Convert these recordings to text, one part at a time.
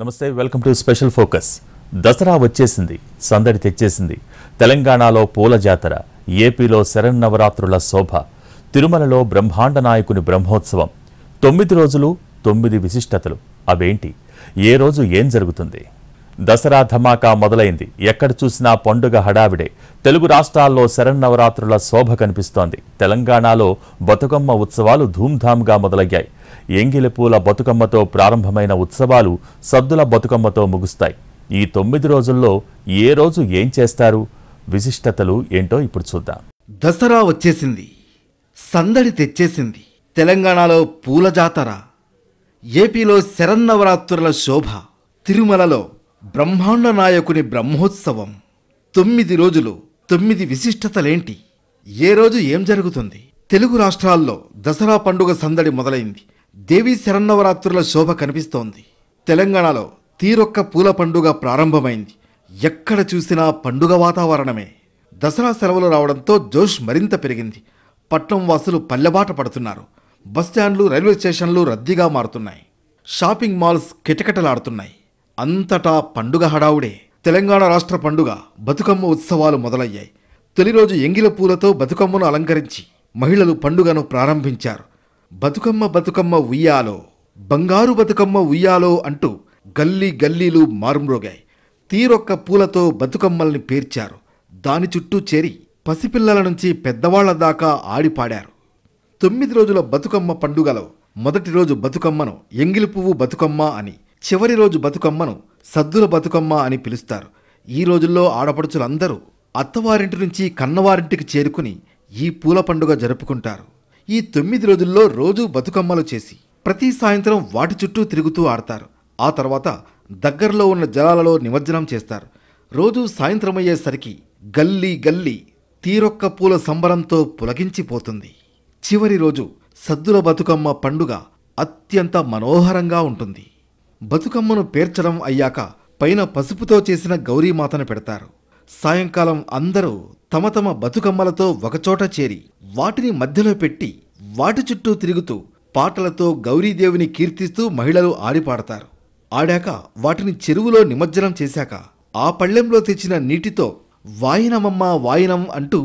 నమస్తే, welcome to special focus. Dasara వచ్చేసింది, సందడి తెచ్చేసింది. తెలంగాణలో పూల జాతర, ఏపీలో శరన్నవరాత్రుల శోభ, తిరుమలలో బ్రహ్మాండ నాయకుని బ్రహ్మోత్సవం. 9 రోజులు 9 విశిష్టతలు. అవేంటి? ఏ రోజు ఏం జరుగుతుంది? దసరా ధమాకా మొదలైంది. ఎక్కడ చూసినా పండుగ హడావిడే. తెలుగు రాష్ట్రాల్లో శరన్నవరాత్రుల శోభ కనిపిస్తోంది. తెలంగాణలో బతుకమ్మ ఉత్సవాలు ధూమ్ధామ్గా మొదలయ్యాయి. ఎంగిలి పూల బతుకమ్మతో ప్రారంభమైన ఉత్సవాలు సద్దుల బతుకమ్మతో ముగుస్తాయి. ఈ 9 రోజుల్లో ఏ రోజు ఏం చేస్తారు? విశిష్టతలు ఏంటో ఇప్పుడు చూద్దాం. దసరా వచ్చేసింది, సందడి తెచ్చేసింది. తెలంగాణలో పూల జాతర, ఏపీలో శరన్నవరాత్రుల శోభ, తిరుమలలో బ్రహ్మాండ నాయకుని బ్రహ్మోత్సవం. 9 రోజులు 9 విశిష్టతలేంటి? ఏ రోజు ఏం జరుగుతుంది? తెలుగు రాష్ట్రాల్లో దసరా పండుగ సందడి మొదలైంది. దేవీ శరన్నవరాత్రుల శోభ కనిపిస్తోంది. తెలంగాణలో తీరొక్క పూల పండుగ ప్రారంభమైంది. ఎక్కడ చూసినా పండుగ వాతావరణమే. దసరా సెలవులు రావడంతో జోష్ మరింత పెరిగింది. పట్నం వాసులు పల్లెబాట పడుతున్నారు. బస్టాండ్లు, రైల్వే స్టేషన్లు రద్దీగా మారుతున్నాయి. షాపింగ్ మాల్స్ కిటకిటలాడుతున్నాయి. అంతటా పండుగ హడావుడే. తెలంగాణ రాష్ట్ర పండుగ బతుకమ్మ ఉత్సవాలు మొదలయ్యాయి. తొలి రోజు ఎంగిల పూలతో బతుకమ్మను అలంకరించి మహిళలు పండుగను ప్రారంభించారు. బతుకమ్మ బతుకమ్మ ఉయ్యాలో, బంగారు బతుకమ్మ ఉయ్యాలో అంటూ గల్లీ గల్లీలు మారుమ్రోగాయి. తీరొక్క పూలతో బతుకమ్మల్ని పేర్చారు. దాని చుట్టూ చేరి పసిపిల్లల నుంచి పెద్దవాళ్ల దాకా ఆడిపాడారు. 9 రోజుల బతుకమ్మ పండుగలో మొదటి రోజు బతుకమ్మను ఎంగిలి పువ్వు బతుకమ్మ అని, చివరి రోజు బతుకమ్మను సద్దుల బతుకమ్మ అని పిలుస్తారు. ఈ రోజుల్లో ఆడపడుచులందరూ అత్తవారింటి నుంచి కన్నవారింటికి చేరుకుని ఈ పూల పండుగ జరుపుకుంటారు. ఈ 9 రోజుల్లో రోజూ బతుకమ్మలు చేసి ప్రతి సాయంత్రం వాటి చుట్టూ తిరుగుతూ ఆడతారు. ఆ తర్వాత దగ్గరలో ఉన్న జలాలలో నిమజ్జనం చేస్తారు. రోజూ సాయంత్రమయ్యేసరికి గల్లీ గల్లీ తీరొక్క పూల సంబరంతో పులకించిపోతుంది. చివరి రోజు సద్దుల బతుకమ్మ పండుగ అత్యంత మనోహరంగా ఉంటుంది. బతుకమ్మను పేర్చడం అయ్యాక పైన పసుపుతో చేసిన గౌరీమాతను పెడతారు. సాయంకాలం అందరూ తమ తమ బతుకమ్మలతో ఒకచోట చేరి వాటిని మధ్యలో పెట్టి వాటి చుట్టూ తిరుగుతూ పాటలతో గౌరీదేవిని కీర్తిస్తూ మహిళలు ఆడిపాడతారు. ఆడాక వాటిని చెరువులో నిమజ్జనం చేశాక ఆ పళ్ళెంలో తెచ్చిన నీటితో వాయినమమ్మ వాయినం అంటూ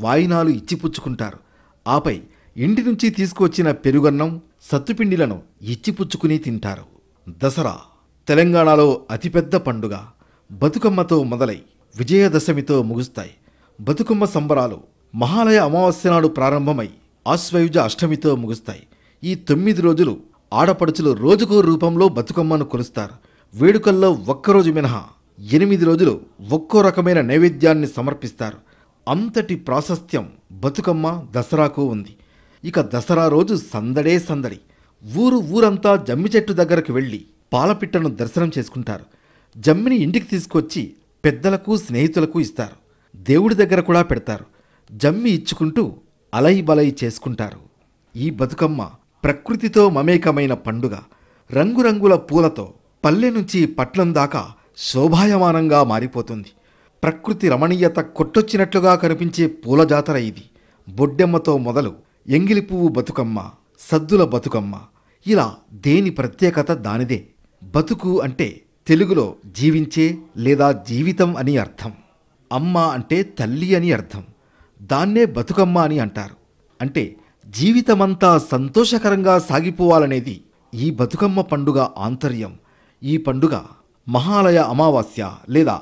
వాయినాలు ఇచ్చిపుచ్చుకుంటారు. ఆపై ఇంటి నుంచి తీసుకువచ్చిన పెరుగన్నం, సత్తుపిండిలను ఇచ్చిపుచ్చుకుని తింటారు. దసరా తెలంగాణలో అతిపెద్ద పండుగ. బతుకమ్మతో మొదలై విజయదశమితో ముగుస్తాయి. బతుకమ్మ సంబరాలు మహాలయ అమావాస్య నాడు ప్రారంభమై ఆశ్వయుజ అష్టమితో ముగుస్తాయి. ఈ 9 రోజులు ఆడపడుచులు రోజుకో రూపంలో బతుకమ్మను కొలుస్తారు. వేడుకల్లో ఒక్కరోజు మినహా 8 రోజులు ఒక్కో రకమైన నైవేద్యాన్ని సమర్పిస్తారు. అంతటి ప్రాశస్త్యం బతుకమ్మ దసరాకు ఉంది. ఇక దసరా రోజు సందడే సందడి. ఊరంతా జమ్మి చెట్టు దగ్గరకు వెళ్ళి పాలపిట్టను దర్శనం చేసుకుంటారు. జమ్మిని ఇంటికి తీసుకొచ్చి పెద్దలకు, స్నేహితులకు ఇస్తారు. దేవుడి దగ్గర కూడా పెడతారు. జమ్మి ఇచ్చుకుంటూ అలై బలై చేసుకుంటారు. ఈ బతుకమ్మ ప్రకృతితో మమేకమైన పండుగ. రంగురంగుల పూలతో పల్లె నుంచి పట్నం దాకా శోభాయమానంగా మారిపోతుంది. ప్రకృతి రమణీయత కొట్టొచ్చినట్లుగా కనిపించే పూల జాతర ఇది. బొడ్డెమ్మతో మొదలు ఎంగిలి పువ్వు బతుకమ్మ, సద్దుల బతుకమ్మ, ఇలా దేని ప్రత్యేకత దానిదే. బతుకు అంటే తెలుగులో జీవించే లేదా జీవితం అని అర్థం. అమ్మ అంటే తల్లి అని అర్థం. దాన్నే బతుకమ్మ అని అంటారు. అంటే జీవితమంతా సంతోషకరంగా సాగిపోవాలనేది ఈ బతుకమ్మ పండుగ ఆంతర్యం. ఈ పండుగ మహాలయ అమావాస్య లేదా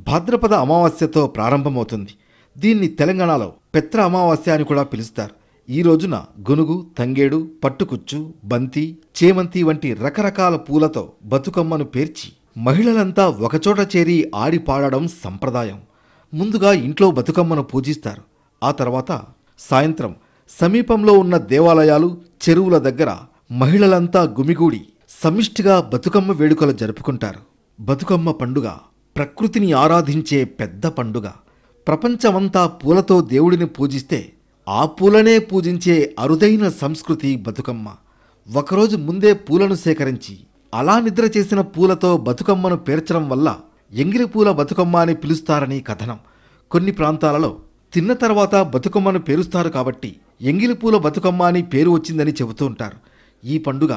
భాద్రపద అమావాస్యతో ప్రారంభమవుతుంది. దీన్ని తెలంగాణలో పెత్ర అమావాస్య అని కూడా పిలుస్తారు. ఈ రోజున గునుగు, తంగేడు, పట్టుకుచ్చు, బంతి, చేమంతి వంటి రకరకాల పూలతో బతుకమ్మను పేర్చి మహిళలంతా ఒకచోట చేరి ఆడి పాడడం సంప్రదాయం. ముందుగా ఇంట్లో బతుకమ్మను పూజిస్తారు. ఆ తర్వాత సాయంత్రం సమీపంలో ఉన్న దేవాలయాలు, చెరువుల దగ్గర మహిళలంతా గుమిగూడి సమిష్టిగా బతుకమ్మ వేడుకలు జరుపుకుంటారు. బతుకమ్మ పండుగ ప్రకృతిని ఆరాధించే పెద్ద పండుగ. ప్రపంచమంతా పూలతో దేవుడిని పూజిస్తే ఆ పూలనే పూజించే అరుదైన సంస్కృతి బతుకమ్మ. ఒకరోజు ముందే పూలను సేకరించి అలా నిద్ర చేసిన పూలతో బతుకమ్మను పేర్చడం వల్ల ఎంగిలి పూల బతుకమ్మ అని పిలుస్తారని కథనం. కొన్ని ప్రాంతాలలో తిన్న తర్వాత బతుకమ్మను పేరుస్తారు కాబట్టి ఎంగిలి పూల బతుకమ్మ అని పేరు వచ్చిందని చెబుతూ ఉంటారు. ఈ పండుగ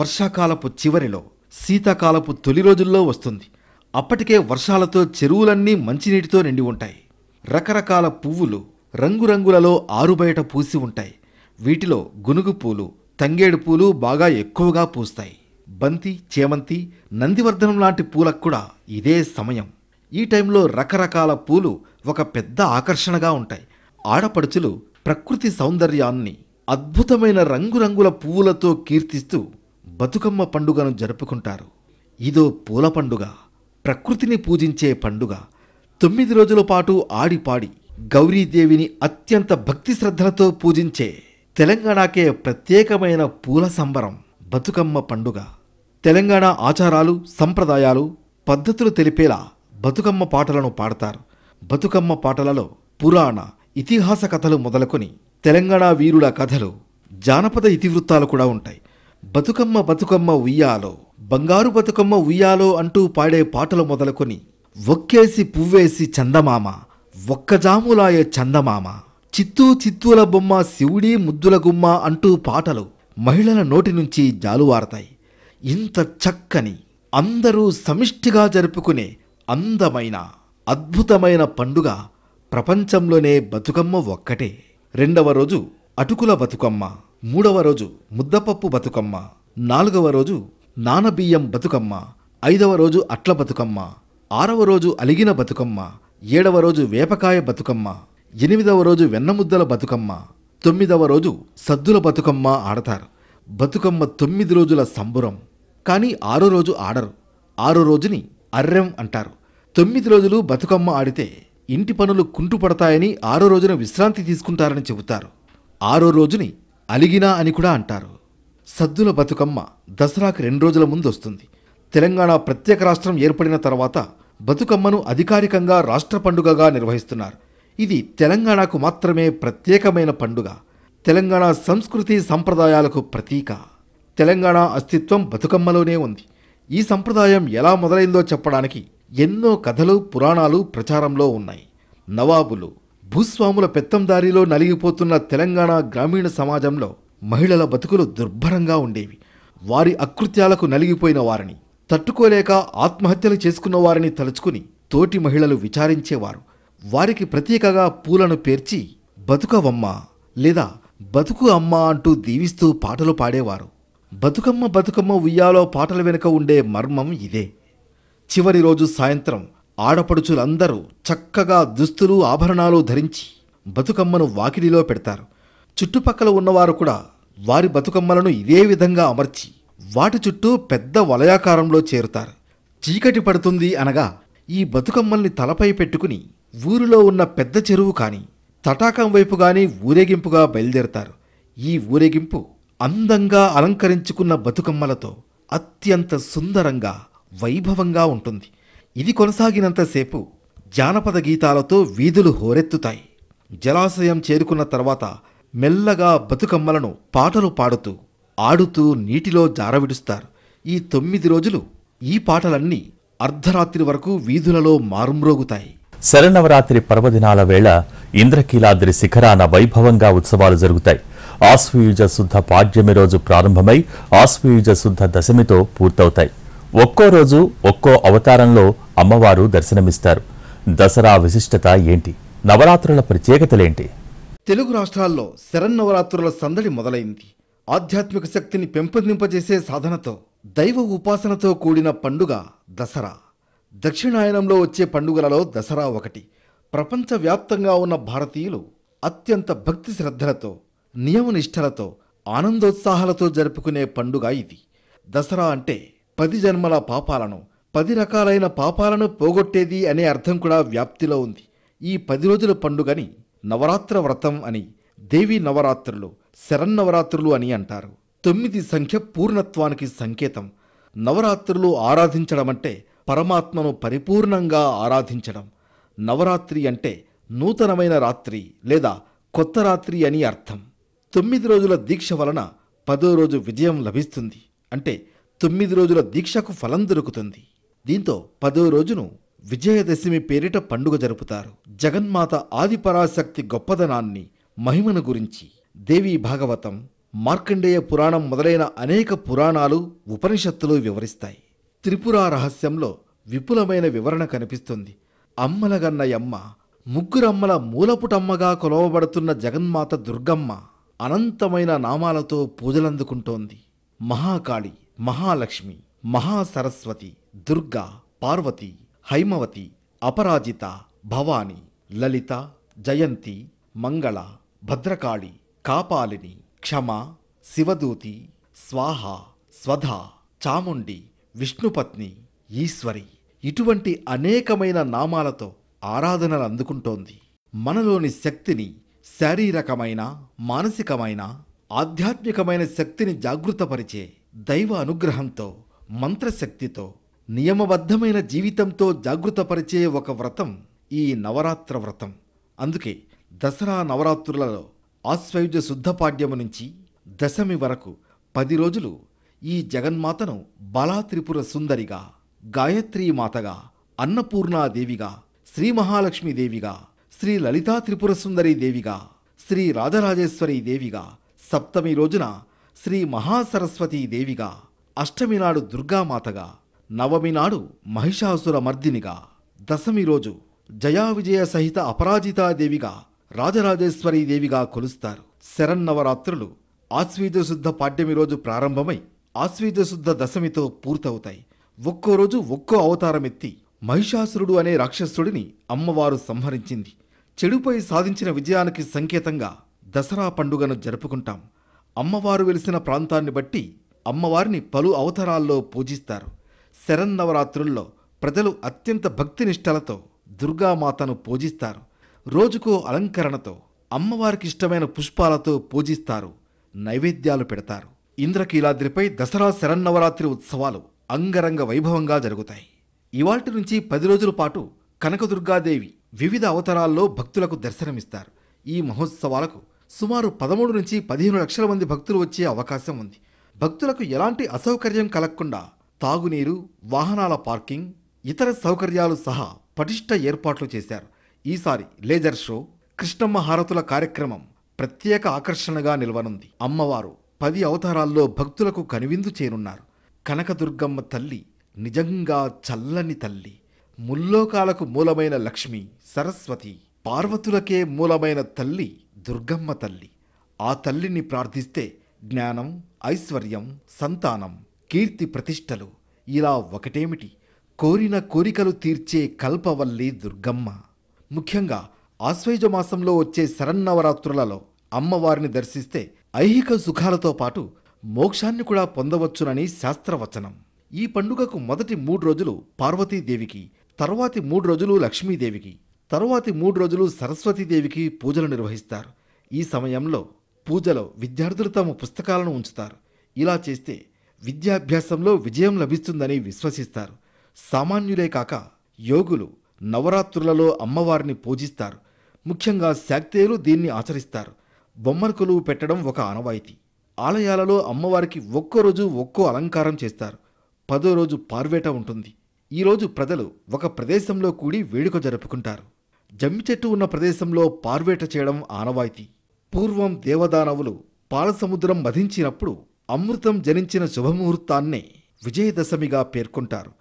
వర్షాకాలపు చివరిలో శీతాకాలపు తొలి రోజుల్లో వస్తుంది. అప్పటికే వర్షాలతో చెరువులన్నీ మంచినీటితో నిండి ఉంటాయి. రకరకాల పువ్వులు రంగురంగులలో ఆరుబయట పూసి ఉంటాయి. వీటిలో గునుగు పూలు, తంగేడు పూలు బాగా ఎక్కువగా పూస్తాయి. బంతి, చేమంతి, నందివర్ధనం లాంటి పూలకు కూడా ఇదే సమయం. ఈ టైంలో రకరకాల పూలు ఒక పెద్ద ఆకర్షణగా ఉంటాయి. ఆడపడుచులు ప్రకృతి సౌందర్యాన్ని అద్భుతమైన రంగురంగుల పువ్వులతో కీర్తిస్తూ బతుకమ్మ పండుగను జరుపుకుంటారు. ఇదో పూల పండుగ, ప్రకృతిని పూజించే పండుగ. 9 రోజుల పాటు ఆడిపాడి గౌరీదేవిని అత్యంత భక్తి శ్రద్ధలతో పూజించే తెలంగాణకే ప్రత్యేకమైన పూల సంబరం బతుకమ్మ పండుగ. తెలంగాణ ఆచారాలు, సంప్రదాయాలు, పద్ధతులు తెలిపేలా బతుకమ్మ పాటలను పాడతారు. బతుకమ్మ పాటలలో పురాణ, ఇతిహాస కథలు మొదలుకొని తెలంగాణ వీరుల కథలు, జానపద ఇతివృత్తాలు కూడా ఉంటాయి. బతుకమ్మ బతుకమ్మ ఉయ్యాలో, బంగారు బతుకమ్మ ఉయ్యాలో అంటూ పాడే పాటలు మొదలుకొని ఒక్కేసి పువ్వేసి చందమామ, ఒక్కజాములాయ చందమామ, చిత్తూ చిత్తూల బొమ్మ, శివుడి ముద్దుల గుమ్మ అంటూ పాటలు మహిళల నోటి నుంచి జాలువారతాయి. ఇంత చక్కని, అందరూ సమిష్టిగా జరుపుకునే అందమైన, అద్భుతమైన పండుగ ప్రపంచంలోనే బతుకమ్మ ఒక్కటే. 2వ రోజు అటుకుల బతుకమ్మ, 3వ రోజు ముద్దపప్పు బతుకమ్మ, 4వ రోజు నానబియ్యం బతుకమ్మ, 5వ రోజు అట్ల బతుకమ్మ, 6వ రోజు అలిగిన బతుకమ్మ, 7వ రోజు వేపకాయ బతుకమ్మ, 8వ రోజు వెన్నముద్దల బతుకమ్మ, 9వ రోజు సద్దుల బతుకమ్మ ఆడతారు. బతుకమ్మ 9 రోజుల సంబురం. కానీ 6వ రోజు ఆడరు. 6వ రోజుని అర్రెం అంటారు. 9 రోజులు బతుకమ్మ ఆడితే ఇంటి పనులు కుంటుపడతాయని 6వ రోజున విశ్రాంతి తీసుకుంటారని చెబుతారు. 6వ రోజుని అలిగినా అని కూడా అంటారు. సద్దుల బతుకమ్మ దసరాకు 2 రోజుల ముందు వస్తుంది. తెలంగాణ ప్రత్యేక రాష్ట్రం ఏర్పడిన తర్వాత బతుకమ్మను అధికారికంగా రాష్ట్ర పండుగగా నిర్వహిస్తున్నారు. ఇది తెలంగాణకు మాత్రమే ప్రత్యేకమైన పండుగ. తెలంగాణ సంస్కృతి సంప్రదాయాలకు ప్రతీక. తెలంగాణ అస్తిత్వం బతుకమ్మలోనే ఉంది. ఈ సంప్రదాయం ఎలా మొదలైందో చెప్పడానికి ఎన్నో కథలు, పురాణాలు ప్రచారంలో ఉన్నాయి. నవాబులు, భూస్వాముల పెత్తందారీలో నలిగిపోతున్న తెలంగాణ గ్రామీణ సమాజంలో మహిళల బతుకులు దుర్భరంగా ఉండేవి. వారి అకృత్యాలకు నలిగిపోయిన వారిని, తట్టుకోలేక ఆత్మహత్యలు చేసుకున్న వారిని తలుచుకుని తోటి మహిళలు విచారించేవారు. వారికి ప్రతీకగా పూలను పేర్చి బతుకవమ్మ లేదా బతుకు అమ్మ అంటూ దీవిస్తూ పాటలు పాడేవారు. బతుకమ్మ బతుకమ్మ ఉయ్యాలో పాటల వెనుక ఉండే మర్మం ఇదే. చివరి రోజు సాయంత్రం ఆడపడుచులందరూ చక్కగా దుస్తులు, ఆభరణాలు ధరించి బతుకమ్మను వాకిలిలో పెడతారు. చుట్టుపక్కల ఉన్నవారు కూడా వారి బతుకమ్మలను ఇదే విధంగా అమర్చి వాటి చుట్టూ పెద్ద వలయాకారంలో చేరుతారు. చీకటి పడుతుంది అనగా ఈ బతుకమ్మల్ని తలపై పెట్టుకుని ఊరిలో ఉన్న పెద్ద చెరువు కాని, తటాకం వైపు గాని ఊరేగింపుగా బయలుదేరతారు. ఈ ఊరేగింపు అందంగా అలంకరించుకున్న బతుకమ్మలతో అత్యంత సుందరంగా, వైభవంగా ఉంటుంది. ఇది కొనసాగినంతసేపు జానపద గీతాలతో వీధులు హోరెత్తుతాయి. జలాశయం చేరుకున్న తర్వాత మెల్లగా బతుకమ్మలను పాటలు పాడుతూ, ఆడుతూ నీటిలో జారవిడుస్తారు. ఈ 9 రోజులు ఈ పాటలన్నీ అర్ధరాత్రి వరకు వీధులలో మారుమ్రోగుతాయి. శరన్నవరాత్రి పర్వదినాల వేళ ఇంద్రకీలాద్రి శిఖరాన వైభవంగా ఉత్సవాలు జరుగుతాయి. ఆశ్వయుజ శుద్ధ పాడ్యమి రోజు ప్రారంభమై ఆశ్వయుజ శుద్ధ దశమితో పూర్తవుతాయి. ఒక్కో రోజు ఒక్కో అవతారంలో అమ్మవారు దర్శనమిస్తారు. దసరా విశిష్టత ఏంటి? నవరాత్రుల ప్రత్యేకతలేంటి? తెలుగు రాష్ట్రాల్లో శరన్నవరాత్రుల సందడి మొదలైంది. ఆధ్యాత్మిక శక్తిని పెంపొందింపజేసే సాధనతో, దైవ ఉపాసనతో కూడిన పండుగ దసరా. దక్షిణాయనంలో వచ్చే పండుగలలో దసరా ఒకటి. ప్రపంచవ్యాప్తంగా ఉన్న భారతీయులు అత్యంత భక్తి శ్రద్ధలతో, నియమనిష్టలతో, ఆనందోత్సాహాలతో జరుపుకునే పండుగ ఇది. దసరా అంటే 10 జన్మల పాపాలను, 10 రకాలైన పాపాలను పోగొట్టేది అనే అర్థం కూడా వ్యాప్తిలో ఉంది. ఈ 10 రోజుల పండుగని నవరాత్ర వ్రతం అని, దేవీ నవరాత్రులు, శరన్నవరాత్రులు అని అంటారు. 9 సంఖ్య పూర్ణత్వానికి సంకేతం. నవరాత్రులు ఆరాధించడమంటే పరమాత్మను పరిపూర్ణంగా ఆరాధించడం. నవరాత్రి అంటే నూతనమైన రాత్రి లేదా కొత్త రాత్రి అని అర్థం. 9 రోజుల దీక్ష వలన 10వ రోజు విజయం లభిస్తుంది. అంటే 9 రోజుల దీక్షకు ఫలం దొరుకుతుంది. దీంతో 10వ రోజును విజయదశమి పేరిట పండుగ జరుపుతారు. జగన్మాత ఆదిపరాశక్తి గొప్పదనాన్ని, మహిమను గురించి దేవీ భాగవతం, మార్కండేయ పురాణం మొదలైన అనేక పురాణాలు, ఉపనిషత్తులు వివరిస్తాయి. త్రిపుర రహస్యంలో విపులమైన వివరణ కనిపిస్తుంది. అమ్మలగన్నయమ్మ, ముగ్గురమ్మల మూలపుటమ్మగా కొలవబడుతున్న జగన్మాత దుర్గమ్మ అనంతమైన నామాలతో పూజలందుకుంటోంది. మహాకాళి, మహాలక్ష్మి, మహాసరస్వతి, దుర్గా, పార్వతి, హైమవతి, అపరాజిత, భవాని, లలిత, జయంతి, మంగళ, భద్రకాళి, కాపాలిని, క్షమ, శివదూతి, స్వాహ, స్వధ, చాముండి, విష్ణుపత్ని, ఈశ్వరి ఇటువంటి అనేకమైన నామాలతో ఆరాధనలు అందుకుంటోంది. మనలోని శక్తిని, శారీరకమైన, మానసికమైన, ఆధ్యాత్మికమైన శక్తిని జాగృతపరిచే దైవ అనుగ్రహంతో, మంత్రశక్తితో, నియమబద్ధమైన జీవితంతో జాగృతపరిచే ఒక వ్రతం ఈ నవరాత్ర వ్రతం. అందుకే దసరా నవరాత్రులలో ఆశ్వయుజ శుద్ధపాడ్యము నుంచి దశమి వరకు 10 రోజులు ఈ జగన్మాతను బాలాత్రిపుర సుందరిగా, గాయత్రీమాతగా, అన్నపూర్ణాదేవిగా, శ్రీ మహాలక్ష్మీదేవిగా, శ్రీ లలితా త్రిపుర సుందరీ దేవిగా, శ్రీ రాజరాజేశ్వరీ దేవిగా, సప్తమి రోజున శ్రీ మహాసరస్వతీ దేవిగా, అష్టమి నాడు దుర్గామాతగా, నవమి నాడు మహిషాసుర మర్దినిగా, దశమి రోజు జయా విజయ సహిత అపరాజితాదేవిగా, రాజరాజేశ్వరీ దేవిగా కొలుస్తారు. శరన్నవరాత్రులు ఆశ్వీజశుద్ధ పాడ్యమి రోజు ప్రారంభమై ఆశ్వీజశుద్ధ దశమితో పూర్తవుతాయి. ఒక్కో రోజు ఒక్కో అవతారమెత్తి మహిషాసురుడు అనే రాక్షసుడిని అమ్మవారు సంహరించింది. చెడుపై సాధించిన విజయానికి సంకేతంగా దసరా పండుగను జరుపుకుంటాం. అమ్మవారు వెలిసిన ప్రాంతాన్ని బట్టి అమ్మవారిని పలు అవతారాల్లో పూజిస్తారు. శరన్నవరాత్రుల్లో ప్రజలు అత్యంత భక్తినిష్టలతో దుర్గామాతను పూజిస్తారు. రోజుకో అలంకరణతో, అమ్మవారికి ఇష్టమైన పుష్పాలతో పూజిస్తారు, నైవేద్యాలు పెడతారు. ఇంద్రకీలాద్రిపై దసరా శరన్నవరాత్రి ఉత్సవాలు అంగరంగ వైభవంగా జరుగుతాయి. ఇవాల్టి నుంచి 10 రోజుల పాటు కనకదుర్గాదేవి వివిధ అవతారాల్లో భక్తులకు దర్శనమిస్తారు. ఈ మహోత్సవాలకు సుమారు 13 నుంచి 15 లక్షల మంది భక్తులు వచ్చే అవకాశం ఉంది. భక్తులకు ఎలాంటి అసౌకర్యం కలగకుండా తాగునీరు, వాహనాల పార్కింగ్, ఇతర సౌకర్యాలు సహా పటిష్ట ఏర్పాట్లు చేశారు. ఈసారి లేజర్ షో, కృష్ణమ్మ హారతుల కార్యక్రమం ప్రత్యేక ఆకర్షణగా నిలవనుంది. అమ్మవారు 10 అవతారాల్లో భక్తులకు కనువిందు చేరున్నారు. కనకదుర్గమ్మ తల్లి నిజంగా చల్లని తల్లి. ముల్లోకాలకు మూలమైన లక్ష్మి, సరస్వతి, పార్వతులకే మూలమైన తల్లి దుర్గమ్మ తల్లి. ఆ తల్లిని ప్రార్థిస్తే జ్ఞానం, ఐశ్వర్యం, సంతానం, కీర్తి ప్రతిష్టలు ఇలా ఒకటేమిటి, కోరిన కోరికలు తీర్చే కల్పవల్లి దుర్గమ్మ. ముఖ్యంగా ఆశ్వయుజ మాసంలో వచ్చే శరన్నవరాత్రులలో అమ్మవారిని దర్శిస్తే ఐహిక సుఖాలతో పాటు మోక్షాన్ని కూడా పొందవచ్చునని శాస్త్రవచనం. ఈ పండుగకు మొదటి 3 రోజులు పార్వతీదేవికి, తరువాతి 3 రోజులు లక్ష్మీదేవికి, తరువాతి 3 రోజులు సరస్వతీదేవికి పూజలు నిర్వహిస్తారు. ఈ సమయంలో పూజలో విద్యార్థులు తమ పుస్తకాలను ఉంచుతారు. ఇలా చేస్తే విద్యాభ్యాసంలో విజయం లభిస్తుందని విశ్వసిస్తారు. సామాన్యులే కాక యోగులు నవరాత్రులలో అమ్మవారిని పూజిస్తారు. ముఖ్యంగా శాక్తేయులు దీన్ని ఆచరిస్తారు. బొమ్మల కొలువు పెట్టడం ఒక ఆనవాయితీ. ఆలయాలలో అమ్మవారికి ఒక్కో రోజు ఒక్కో అలంకారం చేస్తారు. 10వ రోజు పార్వేట ఉంటుంది. ఈరోజు ప్రజలు ఒక ప్రదేశంలో కూడి వేడుక జరుపుకుంటారు. జమ్మి చెట్టు ఉన్న ప్రదేశంలో పార్వేట చేయడం ఆనవాయితీ. పూర్వం దేవదానవులు పాలసముద్రం మధించినప్పుడు అమృతం జనించిన శుభముహూర్తాన్నే విజయదశమిగా పేర్కొంటారు.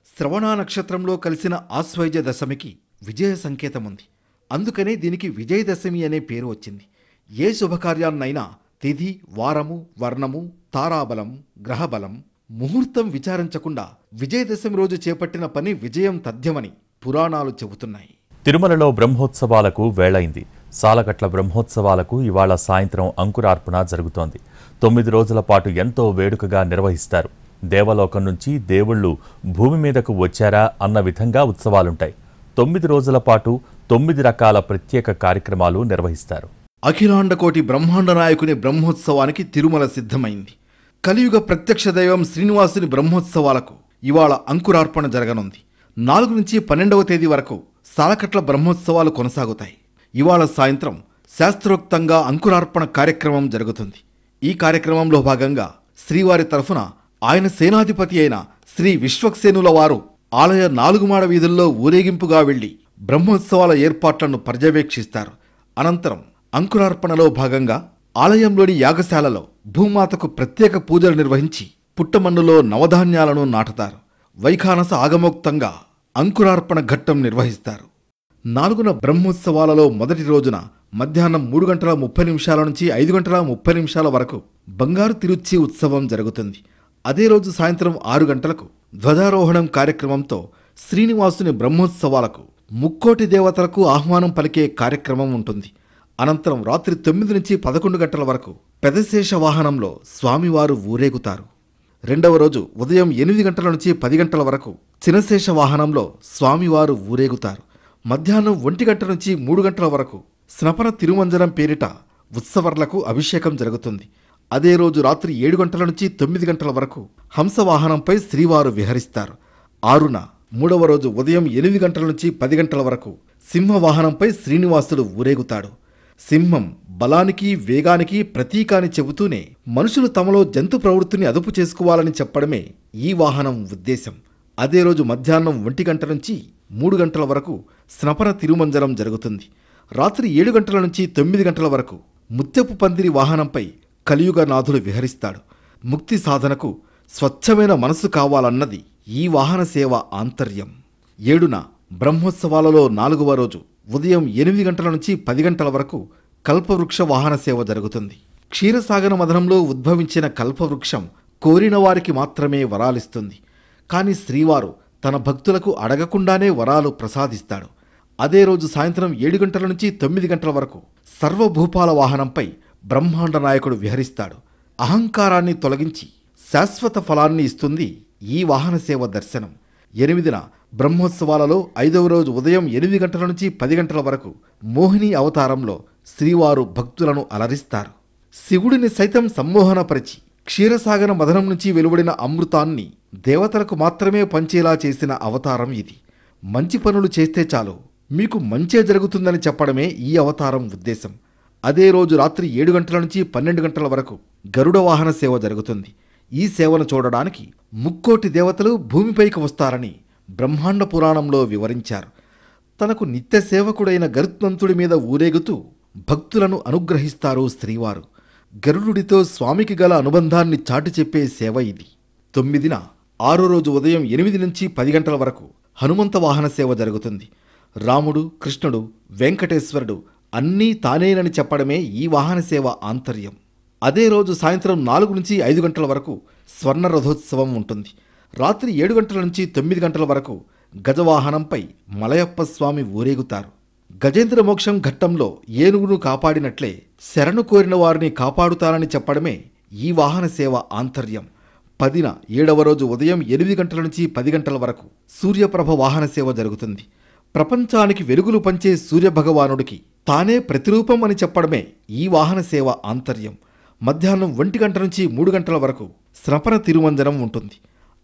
శ్రవణ నక్షత్రంలో కలిసిన ఆశ్వయుజ దశమికి విజయ సంకేతముంది. అందుకనే దీనికి విజయదశమి అనే పేరు వచ్చింది. ఏ శుభకార్యాన్నైనా తిథి, వారము, వర్ణము, తారాబలం, గ్రహబలం, ముహూర్తం విచారించకుండా విజయదశమి రోజు చేపట్టిన పని విజయం తథ్యమని పురాణాలు చెబుతున్నాయి. తిరుమలలో బ్రహ్మోత్సవాలకు వేళైంది. సాలకట్ల బ్రహ్మోత్సవాలకు ఇవాళ సాయంత్రం అంకురార్పణ జరుగుతోంది. 9 రోజుల పాటు ఎంతో వేడుకగా నిర్వహిస్తారు. దేవలోకం నుంచి దేవుళ్ళు భూమి మీదకు వచ్చారా అన్న విధంగా ఉత్సవాలుంటాయి. 9 రోజుల పాటు 9 రకాల ప్రత్యేక కార్యక్రమాలు నిర్వహిస్తారు. అఖిలాండకోటి బ్రహ్మాండ నాయకుని బ్రహ్మోత్సవానికి తిరుమల సిద్ధమైంది. కలియుగ ప్రత్యక్ష దైవం శ్రీనివాసుని బ్రహ్మోత్సవాలకు ఇవాళ అంకురార్పణ జరగనుంది. 4 నుంచి 12వ తేదీ వరకు సాలకట్ల బ్రహ్మోత్సవాలు కొనసాగుతాయి. ఇవాళ సాయంత్రం శాస్త్రోక్తంగా అంకురార్పణ కార్యక్రమం జరుగుతుంది. ఈ కార్యక్రమంలో భాగంగా శ్రీవారి తరఫున ఆయన సేనాధిపతి అయిన శ్రీ విశ్వక్సేనుల వారు ఆలయ 4 మాడ వీధుల్లో ఊరేగింపుగా వెళ్లి బ్రహ్మోత్సవాల ఏర్పాట్లను పర్యవేక్షిస్తారు. అనంతరం అంకురార్పణలో భాగంగా ఆలయంలోని యాగశాలలో భూమాతకు ప్రత్యేక పూజలు నిర్వహించి పుట్టమన్నులో నవధాన్యాలను నాటుతారు. వైఖానస ఆగమోక్తంగా అంకురార్పణ ఘట్టం నిర్వహిస్తారు. 4న బ్రహ్మోత్సవాలలో మొదటి రోజున మధ్యాహ్నం 3:30 నుంచి 5:30 వరకు బంగారు తిరుచి ఉత్సవం జరుగుతుంది. అదే రోజు సాయంత్రం 6 గంటలకు ధ్వజారోహణం కార్యక్రమంతో శ్రీనివాసుని బ్రహ్మోత్సవాలకు ముక్కోటి దేవతలకు ఆహ్వానం పలికే కార్యక్రమం ఉంటుంది. అనంతరం రాత్రి 9 నుంచి 11 గంటల వరకు పెదశేష వాహనంలో స్వామివారు ఊరేగుతారు. రెండవ రోజు ఉదయం 8 గంటల నుంచి 10 గంటల వరకు చినశేష వాహనంలో స్వామివారు ఊరేగుతారు. మధ్యాహ్నం 1 గంట నుంచి 3 గంటల వరకు స్నపన తిరుమంజనం పేరిట ఉత్సవర్లకు అభిషేకం జరుగుతుంది. అదే రోజు రాత్రి 7 గంటల నుంచి 9 గంటల వరకు హంసవాహనంపై శ్రీవారు విహరిస్తారు. 6న మూడవ రోజు ఉదయం 8 గంటల నుంచి 10 గంటల వరకు సింహవాహనంపై శ్రీనివాసుడు ఊరేగుతాడు. సింహం బలానికి వేగానికి ప్రతీక అని చెబుతూనే మనుషులు తమలో జంతు ప్రవృత్తిని అదుపు చేసుకోవాలని చెప్పడమే ఈ వాహనం ఉద్దేశం. అదే రోజు మధ్యాహ్నం 1 గంట నుంచి 3 గంటల వరకు స్నపన తిరుమంజనం జరుగుతుంది. రాత్రి 7 గంటల నుంచి 9 గంటల వరకు ముత్యపు పందిరి వాహనంపై కలియుగనాథుడు విహరిస్తాడు. ముక్తి సాధనకు స్వచ్ఛమైన మనసు కావాలన్నది ఈ వాహన సేవ ఆంతర్యం. 7న బ్రహ్మోత్సవాలలో 4వ రోజు ఉదయం 8 గంటల నుంచి 10 గంటల వరకు కల్పవృక్ష వాహన సేవ జరుగుతుంది. క్షీరసాగర మదనంలో ఉద్భవించిన కల్పవృక్షం కోరిన వారికి మాత్రమే వరాలిస్తుంది. కానీ శ్రీవారు తన భక్తులకు అడగకుండానే వరాలు ప్రసాదిస్తాడు. అదే రోజు సాయంత్రం 7 గంటల నుంచి 9 గంటల వరకు సర్వభూపాల వాహనంపై బ్రహ్మాండ నాయకుడు విహరిస్తాడు. అహంకారాన్ని తొలగించి శాశ్వత ఫలాన్ని ఇస్తుంది ఈ వాహన సేవ దర్శనం. 8న బ్రహ్మోత్సవాలలో 5వ రోజు ఉదయం 8 గంటల నుంచి 10 గంటల వరకు మోహిని అవతారంలో శ్రీవారు భక్తులను అలరిస్తారు. శివుడిని సైతం సమ్మోహనపరిచి క్షీరసాగర మదనం నుంచి వెలువడిన అమృతాన్ని దేవతలకు మాత్రమే పంచేలా చేసిన అవతారం ఇది. మంచి పనులు చేస్తే చాలు మీకు మంచే జరుగుతుందని చెప్పడమే ఈ అవతారం ఉద్దేశం. అదే రోజు రాత్రి 7 గంటల నుంచి 12 గంటల వరకు గరుడ వాహన సేవ జరుగుతుంది. ఈ సేవను చూడడానికి ముక్కోటి దేవతలు భూమిపైకి వస్తారని బ్రహ్మాండ పురాణంలో వివరించారు. తనకు నిత్య సేవకుడైన గరుత్మంతుడి మీద ఊరేగుతూ భక్తులను అనుగ్రహిస్తారు శ్రీవారు. గరుడుడితో స్వామికి గల అనుబంధాన్ని చాటి చెప్పే సేవ ఇది. 9న 6వ రోజు ఉదయం 8 నుంచి 10 గంటల వరకు హనుమంత వాహన సేవ జరుగుతుంది. రాముడు, కృష్ణుడు, వెంకటేశ్వరుడు అన్నీ తానేనని చెప్పడమే ఈ వాహన సేవ ఆంతర్యం. అదే రోజు సాయంత్రం 4 నుంచి 5 గంటల వరకు స్వర్ణ రథోత్సవం ఉంటుంది. రాత్రి 7 గంటల నుంచి 9 గంటల వరకు గజవాహనంపై మలయప్ప స్వామి ఊరేగుతారు. గజేంద్ర మోక్షం ఘట్టంలో ఏనుగును కాపాడినట్లే శరణు కోరిన వారిని కాపాడుతారని చెప్పడమే ఈ వాహన సేవ ఆంతర్యం. 10న 7వ రోజు ఉదయం 8 గంటల నుంచి 10 గంటల వరకు సూర్యప్రభ వాహన సేవ జరుగుతుంది. ప్రపంచానికి వెలుగులు పంచే సూర్యభగవానుడికి తానే ప్రతిరూపం అని చెప్పడమే ఈ వాహన సేవ ఆంతర్యం. మధ్యాహ్నం 1 గంట నుంచి 3 గంటల వరకు స్నపన తిరుమంజనం ఉంటుంది.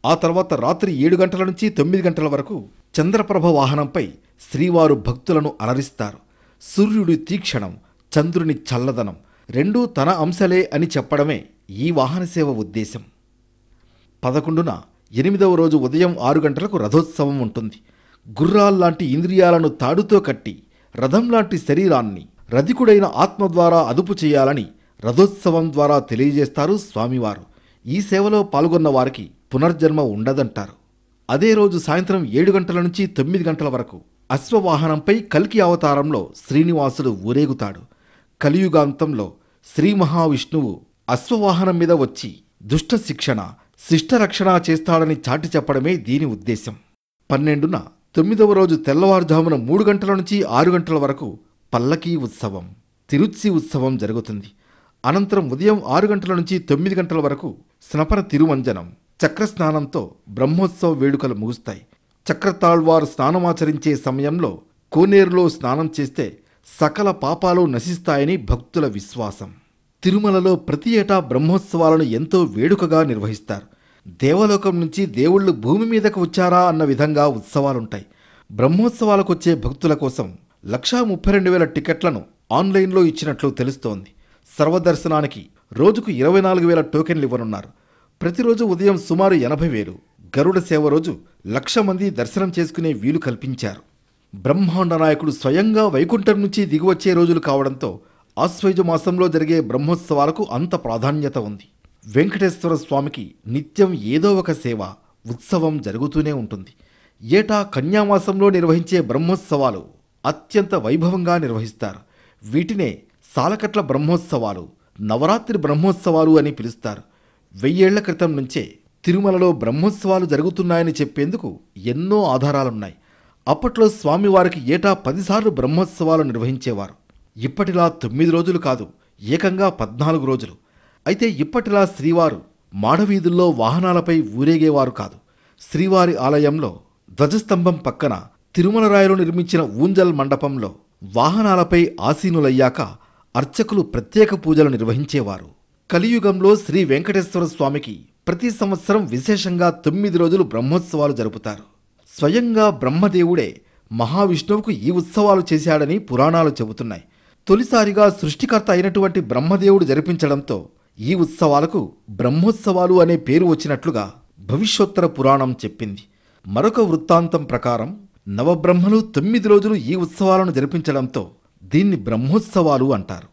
ఆ తర్వాత రాత్రి 7 గంటల నుంచి 9 గంటల వరకు చంద్రప్రభ వాహనంపై శ్రీవారు భక్తులను అలరిస్తారు. సూర్యుడి తీక్షణం, చంద్రుని చల్లదనం రెండూ తన అంశలే అని చెప్పడమే ఈ వాహన సేవ ఉద్దేశం. 11న 8వ రోజు ఉదయం 6 గంటలకు రథోత్సవం ఉంటుంది. గుర్రాల్లాంటి ఇంద్రియాలను తాడుతో కట్టి రథం లాంటి శరీరాన్ని రధికుడైన ఆత్మ ద్వారా అదుపు చేయాలని రథోత్సవం ద్వారా తెలియజేస్తారు స్వామివారు. ఈ సేవలో పాల్గొన్న వారికి పునర్జన్మ ఉండదంటారు. అదే రోజు సాయంత్రం 7 గంటల నుంచి 9 గంటల వరకు అశ్వవాహనంపై కల్కి అవతారంలో శ్రీనివాసుడు ఊరేగుతాడు. కలియుగాంతంలో శ్రీ మహావిష్ణువు అశ్వవాహనం మీద వచ్చి దుష్ట శిక్షణ, శిష్టరక్షణ చేస్తాడని చాటి చెప్పడమే దీని ఉద్దేశం. 12న 9వ రోజు తెల్లవారుజామున 3 గంటల నుంచి 6 గంటల వరకు పల్లకీ ఉత్సవం, తిరుచి ఉత్సవం జరుగుతుంది. అనంతరం ఉదయం 6 గంటల నుంచి 9 గంటల వరకు స్నపన తిరుమంజనం, చక్రస్నానంతో బ్రహ్మోత్సవ వేడుకలు ముగుస్తాయి. చక్రతాళ్వారు స్నానమాచరించే సమయంలో కోనేరులో స్నానం చేస్తే సకల పాపాలు నశిస్తాయని భక్తుల విశ్వాసం. తిరుమలలో ప్రతి ఏటా బ్రహ్మోత్సవాలను ఎంతో వేడుకగా నిర్వహిస్తారు. దేవలోకం నుంచి దేవుళ్ళు భూమి మీదకు వచ్చారా అన్న విధంగా ఉత్సవాలుంటాయి. బ్రహ్మోత్సవాలకు వచ్చే భక్తుల కోసం 1,32,000 టికెట్లను ఆన్లైన్లో ఇచ్చినట్లు తెలుస్తోంది. సర్వదర్శనానికి రోజుకు 24,000 టోకెన్లు ఇవ్వనున్నారు. ప్రతిరోజు ఉదయం సుమారు 80,000, గరుడ సేవ రోజు 1,00,000 మంది దర్శనం చేసుకునే వీలు కల్పించారు. బ్రహ్మాండ నాయకుడు స్వయంగా వైకుంఠం నుంచి దిగివచ్చే రోజులు కావడంతో ఆశ్వయుజ మాసంలో జరిగే బ్రహ్మోత్సవాలకు అంత ప్రాధాన్యత ఉంది. వెంకటేశ్వర స్వామికి నిత్యం ఏదో ఒక సేవ, ఉత్సవం జరుగుతూనే ఉంటుంది. ఏటా కన్యామాసంలో నిర్వహించే బ్రహ్మోత్సవాలు అత్యంత వైభవంగా నిర్వహిస్తారు. వీటినే సాలకట్ల బ్రహ్మోత్సవాలు, నవరాత్రి బ్రహ్మోత్సవాలు అని పిలుస్తారు. 1000 ఏళ్ల క్రితం నుంచే తిరుమలలో బ్రహ్మోత్సవాలు జరుగుతున్నాయని చెప్పేందుకు ఎన్నో ఆధారాలున్నాయి. అప్పట్లో స్వామివారికి ఏటా 10 సార్లు బ్రహ్మోత్సవాలు నిర్వహించేవారు. ఇప్పటిలా 9 రోజులు కాదు, ఏకంగా 14 రోజులు. అయితే ఇప్పటిలా శ్రీవారు మాడవీధుల్లో వాహనాలపై ఊరేగేవారు కాదు. శ్రీవారి ఆలయంలో ధ్వజస్తంభం పక్కన తిరుమలరాయలు నిర్మించిన ఊంజల్ మండపంలో వాహనాలపై ఆసీనులయ్యాక అర్చకులు ప్రత్యేక పూజలు నిర్వహించేవారు. కలియుగంలో శ్రీ వెంకటేశ్వర స్వామికి ప్రతి సంవత్సరం విశేషంగా 9 రోజులు బ్రహ్మోత్సవాలు జరుపుతారు. స్వయంగా బ్రహ్మదేవుడే మహావిష్ణువుకు ఈ ఉత్సవాలు చేశాడని పురాణాలు చెబుతున్నాయి. తొలిసారిగా సృష్టికర్త అయినటువంటి బ్రహ్మదేవుడు జరిపించడంతో ఈ ఉత్సవాలకు బ్రహ్మోత్సవాలు అనే పేరు వచ్చినట్లుగా భవిష్యోత్తర పురాణం చెప్పింది. మరొక వృత్తాంతం ప్రకారం నవబ్రహ్మలు 9 రోజులు ఈ ఉత్సవాలను జరిపించడంతో దీన్ని బ్రహ్మోత్సవాలు అంటారు.